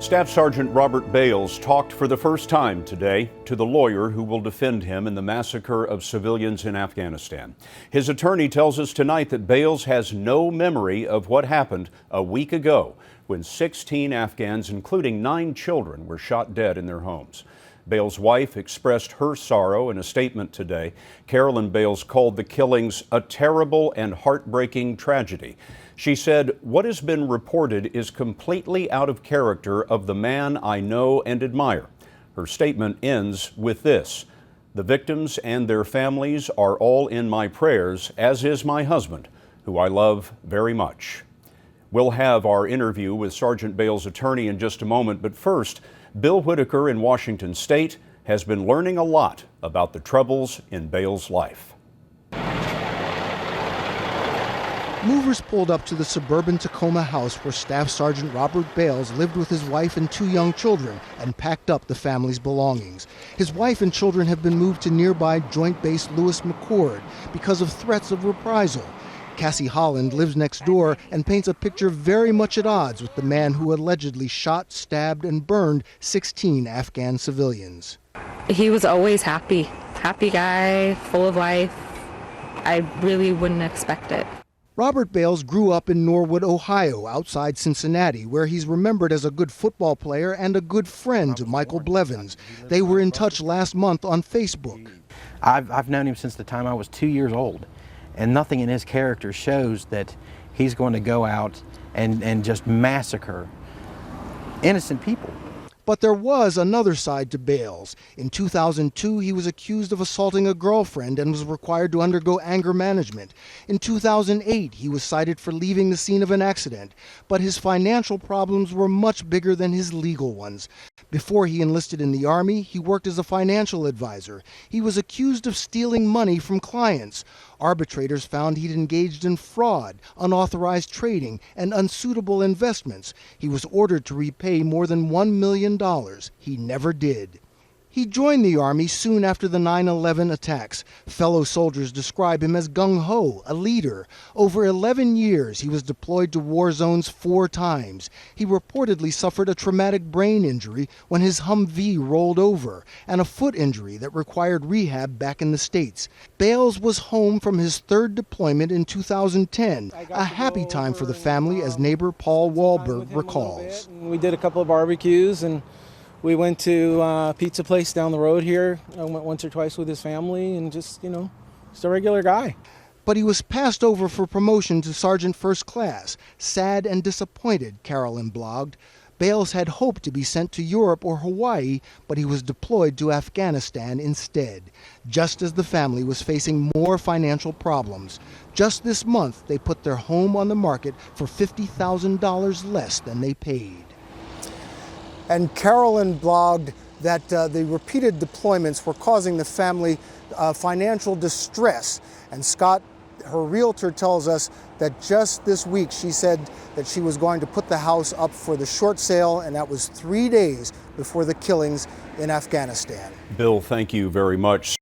Staff Sergeant Robert Bales talked for the first time today to the lawyer who will defend him in the massacre of civilians in Afghanistan. His attorney tells us tonight that Bales has no memory of what happened a week ago when 16 Afghans, including 9 children, were shot dead in their homes. Bales' wife expressed her sorrow in a statement today. Carolyn Bales called the killings a terrible and heartbreaking tragedy. She said, "What has been reported is completely out of character of the man I know and admire." Her statement ends with this: "The victims and their families are all in my prayers, as is my husband, who I love very much." We'll have our interview with Sergeant Bales' attorney in just a moment, but first, Bill Whitaker in Washington State has been learning a lot about the troubles in Bales' life. Movers pulled up to the suburban Tacoma house where Staff Sergeant Robert Bales lived with his wife and 2 young children and packed up the family's belongings. His wife and children have been moved to nearby Joint Base Lewis McChord because of threats of reprisal. Cassie Holland lives next door and paints a picture very much at odds with the man who allegedly shot, stabbed, and burned 16 Afghan civilians. He was always happy guy, full of life. I really wouldn't expect it. Robert Bales grew up in Norwood, Ohio, outside Cincinnati, where he's remembered as a good football player and a good friend to Michael Blevins. They were in touch last month on Facebook. I've known him since the time I was 2 years old, and nothing in his character shows that he's going to go out and just massacre innocent people. But there was another side to Bales. In 2002, he was accused of assaulting a girlfriend and was required to undergo anger management. In 2008, he was cited for leaving the scene of an accident. But his financial problems were much bigger than his legal ones. Before he enlisted in the Army, he worked as a financial advisor. He was accused of stealing money from clients. Arbitrators found he'd engaged in fraud, unauthorized trading, and unsuitable investments. He was ordered to repay more than $1 million. He never did. He joined the Army soon after the 9/11 attacks. Fellow soldiers describe him as gung-ho, a leader. Over 11 years, he was deployed to war zones 4 times. He reportedly suffered a traumatic brain injury when his Humvee rolled over, and a foot injury that required rehab back in the States. Bales was home from his 3rd deployment in 2010, a happy time for the family, as neighbor Paul Wahlberg recalls. We did a couple of barbecues, and we went to a pizza place down the road here. I went once or twice with his family, and just a regular guy. But he was passed over for promotion to Sergeant First Class. Sad and disappointed, Carolyn blogged. Bales had hoped to be sent to Europe or Hawaii, but he was deployed to Afghanistan instead, just as the family was facing more financial problems. Just this month, they put their home on the market for $50,000 less than they paid. And Carolyn blogged that the repeated deployments were causing the family financial distress. And Scott, her realtor, tells us that just this week she said that she was going to put the house up for the short sale, and that was 3 days before the killings in Afghanistan. Bill, thank you very much.